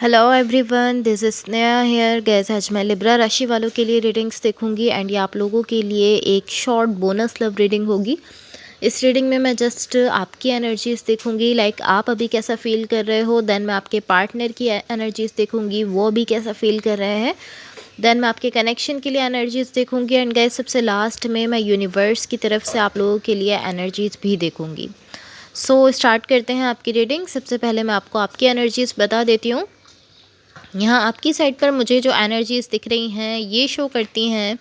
Hello everyone, this is Sneha here guys. आज मैं Libra राशि वालों के लिए रीडिंग्स देखूंगी एंड ये आप लोगों के लिए एक शॉर्ट बोनस लव रीडिंग होगी। इस रीडिंग में मैं जस्ट आपकी एनर्जीज़ देखूंगी, लाइक आप अभी कैसा फील कर रहे हो। देन मैं आपके पार्टनर की एनर्जीज़ देखूंगी, वो भी कैसा फील कर रहे हैं। देन मैं आपके कनेक्शन के लिए एनर्जीज़ देखूंगी एंड गैस सबसे लास्ट में मैं यूनिवर्स की तरफ से आप लोगों के लिए एनर्जीज़ भी देखूंगी। सो स्टार्ट करते हैं आपकी रीडिंग। सबसे पहले मैं आपको आपकी एनर्जीज़ बता देती हूँ। यहाँ आपकी साइड पर मुझे जो एनर्जीज़ दिख रही हैं ये शो करती हैं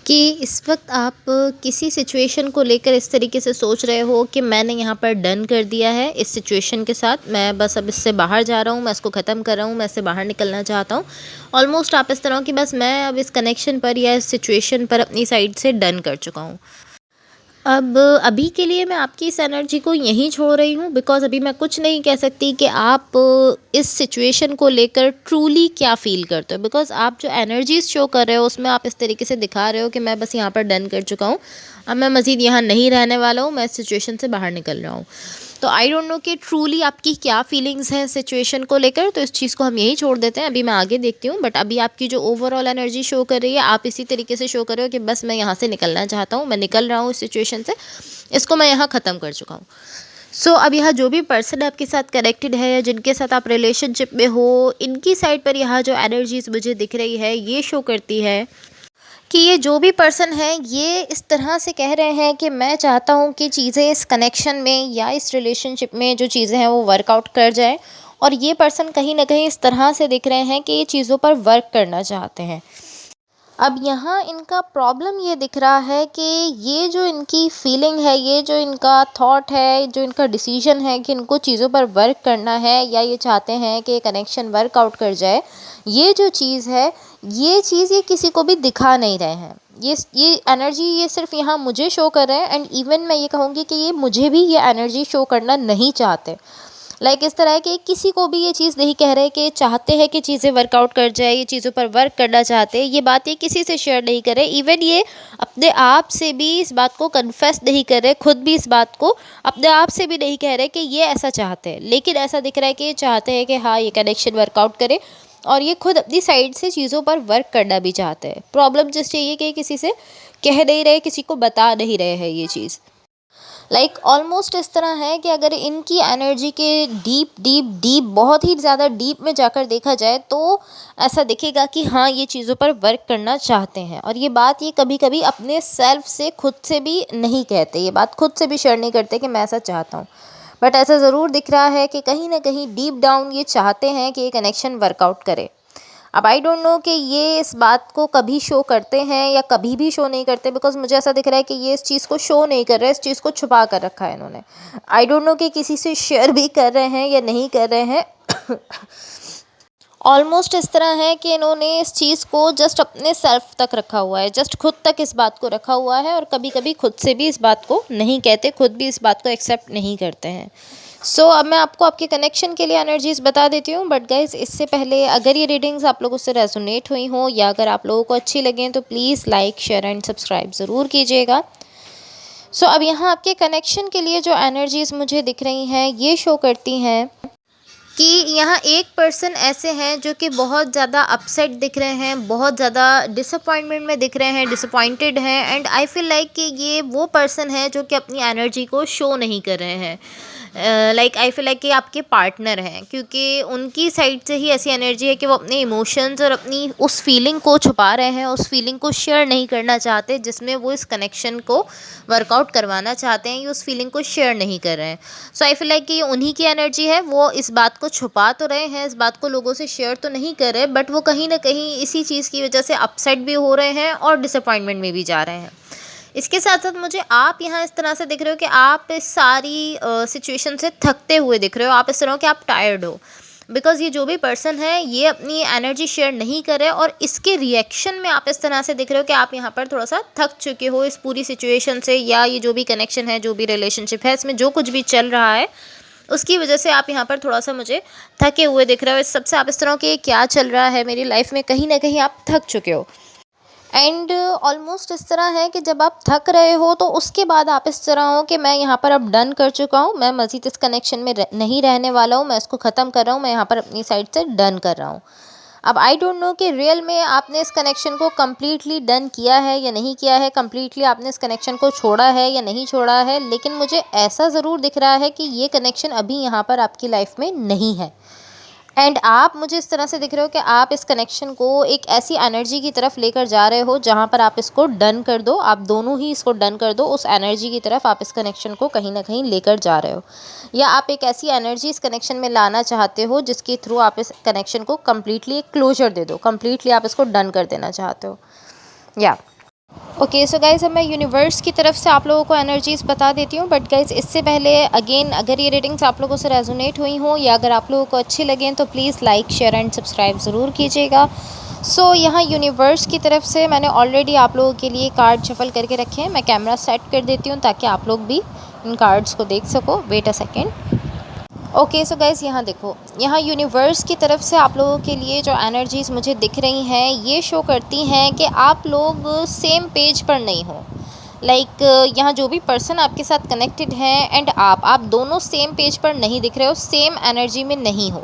कि इस वक्त आप किसी सिचुएशन को लेकर इस तरीके से सोच रहे हो कि मैंने यहाँ पर डन कर दिया है इस सिचुएशन के साथ, मैं बस अब इससे बाहर जा रहा हूँ, मैं इसको ख़त्म कर रहा हूँ, मैं इससे बाहर निकलना चाहता हूँ। ऑलमोस्ट आप इस तरह की बस मैं अब इस कनेक्शन पर या इस सिचुएशन पर अपनी साइड से डन कर चुका हूँ। अब अभी के लिए मैं आपकी इस एनर्जी को यहीं छोड़ रही हूँ, बिकॉज़ अभी मैं कुछ नहीं कह सकती कि आप इस सिचुएशन को लेकर ट्रूली क्या फ़ील करते हो। बिकॉज़ आप जो एनर्जीज़ शो कर रहे हो उसमें आप इस तरीके से दिखा रहे हो कि मैं बस यहाँ पर डन कर चुका हूँ, अब मैं मज़ीद यहाँ नहीं रहने वाला हूँ, मैं इस सिचुएशन से बाहर निकल रहा हूँ। तो आई डोंट नो कि ट्रूली आपकी क्या फीलिंग्स हैं सिचुएशन को लेकर, तो इस चीज़ को हम यहीं छोड़ देते हैं, अभी मैं आगे देखती हूँ। बट अभी आपकी जो ओवरऑल एनर्जी शो कर रही है, आप इसी तरीके से शो कर रहे हो कि बस मैं यहाँ से निकलना चाहता हूँ, मैं निकल रहा हूँ इस सिचुएशन से, इसको मैं यहाँ ख़त्म कर चुका हूँ। सो अब यहाँ जो भी पर्सन आपके साथ कनेक्टेड है या जिनके साथ आप रिलेशनशिप में हो, इनकी साइड पर यहाँ जो एनर्जीज मुझे दिख रही है ये शो करती है कि ये जो भी पर्सन है ये इस तरह से कह रहे हैं कि मैं चाहता हूँ कि चीज़ें इस कनेक्शन में या इस रिलेशनशिप में जो चीज़ें हैं वो वर्कआउट कर जाए। और ये पर्सन कहीं ना कहीं इस तरह से दिख रहे हैं कि ये चीज़ों पर वर्क करना चाहते हैं। अब यहाँ इनका प्रॉब्लम ये दिख रहा है कि ये जो इनकी फीलिंग है, ये जो इनका थॉट है, जो इनका डिसीजन है कि इनको चीज़ों पर वर्क करना है या ये चाहते हैं कि कनेक्शन वर्कआउट कर जाए, ये जो चीज़ है ये चीज़ ये किसी को भी दिखा नहीं रहे हैं। ये एनर्जी ये सिर्फ यहाँ मुझे शो कर रहे हैं एंड इवन मैं ये कहूँगी कि ये मुझे भी ये एनर्जी शो करना नहीं चाहते। लाइक इस तरह है कि किसी को भी ये चीज़ नहीं कह रहे कि चाहते हैं कि चीज़ें वर्कआउट कर जाए, ये चीज़ों पर वर्क करना चाहते हैं, ये बात ये किसी से शेयर नहीं कर रहे। इवन ये अपने आप से भी इस बात को कन्फेस नहीं कर रहे, खुद भी इस बात को अपने आप से भी नहीं कह रहे कि ये ऐसा चाहते हैं। लेकिन ऐसा दिख रहा है कि ये चाहते हैं कि हाँ ये कनेक्शन वर्कआउट करे और ये खुद अपनी साइड से चीज़ों पर वर्क करना भी चाहते हैं। प्रॉब्लम जस्ट ये कि किसी से कह नहीं रहे, किसी को बता नहीं रहे हैं ये चीज़। लाइक ऑलमोस्ट इस तरह है कि अगर इनकी एनर्जी के डीप डीप डीप बहुत ही ज़्यादा डीप में जाकर देखा जाए तो ऐसा दिखेगा कि हाँ ये चीज़ों पर वर्क करना चाहते हैं। और ये बात ये कभी कभी अपने सेल्फ से खुद से भी नहीं कहते, ये बात खुद से भी शेयर नहीं करते कि मैं ऐसा चाहता हूँ। बट ऐसा ज़रूर दिख रहा है कि कहीं ना कहीं डीप डाउन ये चाहते हैं कि ये कनेक्शन वर्कआउट करे। अब आई डोंट नो कि ये इस बात को कभी शो करते हैं या कभी भी शो नहीं करते, बिकॉज मुझे ऐसा दिख रहा है कि ये इस चीज़ को शो नहीं कर रहे, इस चीज़ को छुपा कर रखा है इन्होंने। आई डोंट नो कि किसी से शेयर भी कर रहे हैं या नहीं कर रहे हैं। ऑलमोस्ट इस तरह है कि इन्होंने इस चीज़ को जस्ट अपने सेल्फ तक रखा हुआ है, जस्ट खुद तक इस बात को रखा हुआ है और कभी कभी खुद से भी इस बात को नहीं कहते, खुद भी इस बात को एक्सेप्ट नहीं करते हैं। सो अब मैं आपको आपके कनेक्शन के लिए एनर्जीज़ बता देती हूँ। बट गाइज़ इससे पहले अगर ये रीडिंग्स आप लोगों से रेजोनेट हुई हों या अगर आप लोगों को अच्छी लगें तो please like share and subscribe ज़रूर कीजिएगा। सो अब यहाँ आपके कनेक्शन के लिए जो एनर्जीज़ मुझे दिख रही हैं ये शो करती हैं कि यहाँ एक पर्सन ऐसे हैं जो कि बहुत ज़्यादा अपसेट दिख रहे हैं, बहुत ज़्यादा डिसअपॉइंटमेंट में दिख रहे हैं, डिसअपॉइंटेड हैं। एंड आई फील लाइक कि ये वो पर्सन है जो कि अपनी एनर्जी को शो नहीं कर रहे हैं। लाइक आई फील लाइक कि आपके पार्टनर हैं, क्योंकि उनकी साइड से ही ऐसी एनर्जी है कि वो अपने इमोशंस और अपनी उस फीलिंग को छुपा रहे हैं, उस फीलिंग को शेयर नहीं करना चाहते जिसमें वो इस कनेक्शन को वर्कआउट करवाना चाहते हैं, ये उस फीलिंग को शेयर नहीं कर रहे हैं। सो आई फील लाइक कि ये उन्हीं की एनर्जी है, वो इस बात को छुपा तो रहे हैं, इस बात को लोगों से शेयर तो नहीं कर रहे, बट वो कहीं ना कहीं इसी चीज़ की वजह से अपसेट भी हो रहे हैं और डिसअपॉइंटमेंट में भी जा रहे हैं। इसके साथ साथ मुझे आप यहाँ इस तरह से दिख रहे हो कि आप इस सारी सिचुएशन से थकते हुए दिख रहे हो, आप इस तरह हो कि आप टायर्ड हो। बिकॉज ये जो भी पर्सन है ये अपनी एनर्जी शेयर नहीं कर रहे और इसके रिएक्शन में आप इस तरह से दिख रहे हो कि आप यहाँ पर थोड़ा सा थक चुके हो इस पूरी सिचुएशन से, या ये जो भी कनेक्शन है, जो भी रिलेशनशिप है, इसमें जो कुछ भी चल रहा है उसकी वजह से आप यहाँ पर थोड़ा सा मुझे थके हुए दिख रहे हो। इस सबसे आप इस तरह के क्या चल रहा है मेरी लाइफ में, कहीं ना कहीं आप थक चुके हो। एंड ऑलमोस्ट इस तरह है कि जब आप थक रहे हो तो उसके बाद आप इस तरह हो कि मैं यहाँ पर अब डन कर चुका हूँ, मैं मज़ीद इस कनेक्शन में नहीं रहने वाला हूँ, मैं इसको ख़त्म कर रहा हूँ, मैं यहाँ पर अपनी साइड से डन कर रहा हूँ। अब आई डोंट नो कि रियल में आपने इस कनेक्शन को कम्प्लीटली डन किया है या नहीं किया है, कम्प्लीटली आपने इस कनेक्शन को छोड़ा है या नहीं छोड़ा है, लेकिन मुझे ऐसा ज़रूर दिख रहा है कि ये कनेक्शन अभी यहाँ पर आपकी लाइफ में नहीं है। एंड आप मुझे इस तरह से दिख रहे हो कि आप इस कनेक्शन को एक ऐसी एनर्जी की तरफ लेकर जा रहे हो जहाँ पर आप इसको डन कर दो, आप दोनों ही इसको डन कर दो, उस एनर्जी की तरफ आप इस कनेक्शन को कहीं ना कहीं लेकर जा रहे हो, या आप एक ऐसी एनर्जी इस कनेक्शन में लाना चाहते हो जिसके थ्रू आप इस कनेक्शन को कम्प्लीटली एक क्लोजर दे दो, कम्प्लीटली आप इसको डन कर देना चाहते हो। या ओके सो गाइज़, अब मैं यूनिवर्स की तरफ से आप लोगों को एनर्जीज़ बता देती हूँ, बट गाइज़ इससे पहले अगेन अगर ये रीडिंग्स आप लोगों से रेजोनेट हुई हों या अगर आप लोगों को अच्छी लगें तो please like share and subscribe ज़रूर कीजिएगा। सो यहाँ यूनिवर्स की तरफ से मैंने ऑलरेडी आप लोगों के लिए कार्ड शफल करके रखे हैं, मैं कैमरा सेट कर देती हूँ ताकि आप लोग भी इन कार्ड्स को देख सको। Wait a second. Okay so guys, यहाँ देखो, यहाँ यूनिवर्स की तरफ से आप लोगों के लिए जो एनर्जीज़ मुझे दिख रही हैं ये शो करती हैं कि आप लोग सेम पेज पर नहीं हो। लाइक यहाँ जो भी पर्सन आपके साथ कनेक्टेड हैं एंड आप दोनों सेम पेज पर नहीं दिख रहे हो, सेम एनर्जी में नहीं हो।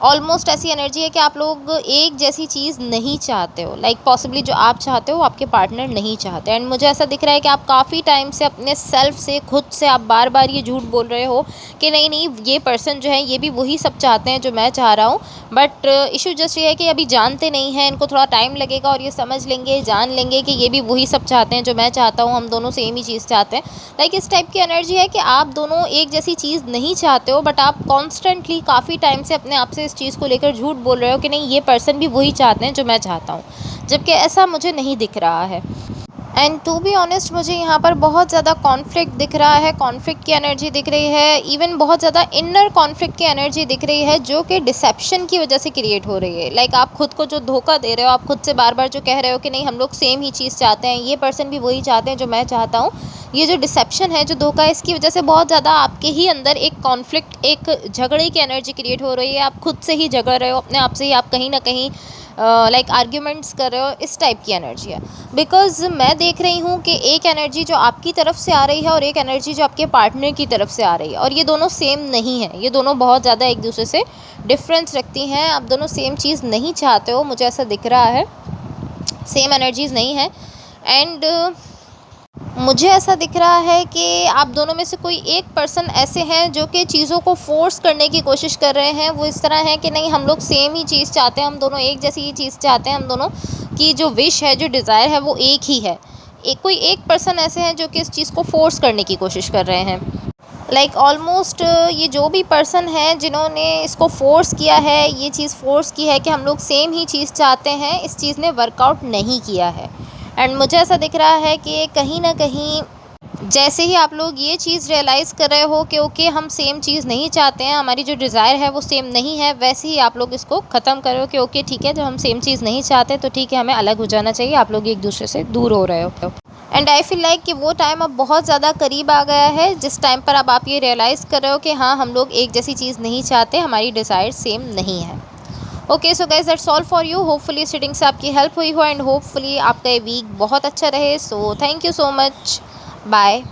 ऑलमोस्ट ऐसी एनर्जी है कि आप लोग एक जैसी चीज़ नहीं चाहते हो, लाइक पॉसिबली जो आप चाहते हो आपके पार्टनर नहीं चाहते। एंड मुझे ऐसा दिख रहा है कि आप काफ़ी टाइम से अपने सेल्फ से, खुद से आप बार बार ये झूठ बोल रहे हो कि नहीं नहीं ये पर्सन जो है ये भी वही सब चाहते हैं जो मैं चाह रहा हूँ, बट इशू जस्ट ये है कि अभी जानते नहीं हैं, इनको थोड़ा टाइम लगेगा और ये समझ लेंगे, जान लेंगे कि ये भी वही सब चाहते हैं जो मैं चाहता हूँ, हम दोनों सेम ही चीज़ चाहते हैं। लाइक इस टाइप की एनर्जी है कि आप दोनों एक जैसी चीज़ नहीं चाहते हो, बट आप कॉन्स्टेंटली काफ़ी टाइम से अपने आप से इस चीज़ को लेकर झूठ बोल रहे हो कि नहीं ये पर्सन भी वही चाहते हैं जो मैं चाहता हूँ, जबकि ऐसा मुझे नहीं दिख रहा है। एंड टू बी ऑनेस्ट मुझे यहाँ पर बहुत ज़्यादा कॉन्फ्लिक्ट दिख रहा है, कॉन्फ्लिक्ट की एनर्जी दिख रही है, इवन बहुत ज़्यादा इनर कॉन्फ्लिक्ट की एनर्जी दिख रही है जो कि डिसेप्शन की वजह से क्रिएट हो रही है। लाइक आप खुद को जो धोखा दे रहे हो, आप खुद से बार बार जो कह रहे हो कि नहीं हम लोग सेम ही चीज़ चाहते हैं, ये पर्सन भी वही चाहते हैं जो मैं चाहता हूँ, ये जो डिसेप्शन है, जो धोखा है, इसकी वजह से बहुत ज़्यादा आपके ही अंदर एक कॉन्फ्लिक्ट, एक झगड़े की एनर्जी क्रिएट हो रही है। आप खुद से ही झगड़ रहे हो, अपने आप से ही आप कहीं ना कहीं लाइक आर्ग्यूमेंट्स कर रहे हो, इस टाइप की एनर्जी है। बिकॉज़ मैं देख रही हूँ कि एक एनर्जी जो आपकी तरफ से आ रही है और एक एनर्जी जो आपके पार्टनर की तरफ से आ रही है, और ये दोनों सेम नहीं है, ये दोनों बहुत ज़्यादा एक दूसरे से डिफरेंस रखती हैं। आप दोनों सेम चीज़ नहीं चाहते हो, मुझे ऐसा दिख रहा है, सेम एनर्जीज़ नहीं है। एंड मुझे ऐसा दिख रहा है कि आप दोनों में से कोई एक पर्सन ऐसे हैं जो कि चीज़ों को फ़ोर्स करने की कोशिश कर रहे हैं। वो इस तरह है कि नहीं हम लोग सेम ही चीज़ चाहते हैं, हम दोनों एक जैसी ही चीज़ चाहते हैं, हम दोनों की जो विश है, जो डिज़ायर है वो एक ही है। कोई एक पर्सन ऐसे हैं जो कि इस चीज़ को फ़ोर्स करने की कोशिश कर रहे हैं। लाइक ऑलमोस्ट ये जो भी पर्सन है जिन्होंने इसको फ़ोर्स किया है, ये चीज़ फ़ोर्स की है कि हम लोग सेम ही चीज़ चाहते हैं, इस चीज़ ने वर्कआउट नहीं किया है। एंड मुझे ऐसा दिख रहा है कि कहीं ना कहीं जैसे ही आप लोग ये चीज़ रियलाइज़ कर रहे हो कि ओके हम सेम चीज़ नहीं चाहते हैं, हमारी जो डिज़ायर है वो सेम नहीं है, वैसे ही आप लोग इसको ख़त्म कर रहे हो कि ओके ठीक है, जब हम सेम चीज़ नहीं चाहते तो ठीक है, हमें अलग हो जाना चाहिए। आप लोग एक दूसरे से दूर हो रहे हो। एंड आई फील लाइक कि वो टाइम अब बहुत ज़्यादा करीब आ गया है जिस टाइम पर अब आप ये रियलाइज़ कर रहे हो कि हाँ हम लोग एक जैसी चीज़ नहीं चाहते, हमारी डिज़ायर सेम नहीं है। Okay so guys that's all for you. Hopefully इस रीडिंग से आपकी हेल्प हुई हो एंड होपफुली आपका ये वीक बहुत अच्छा रहे। So thank you so much. Bye.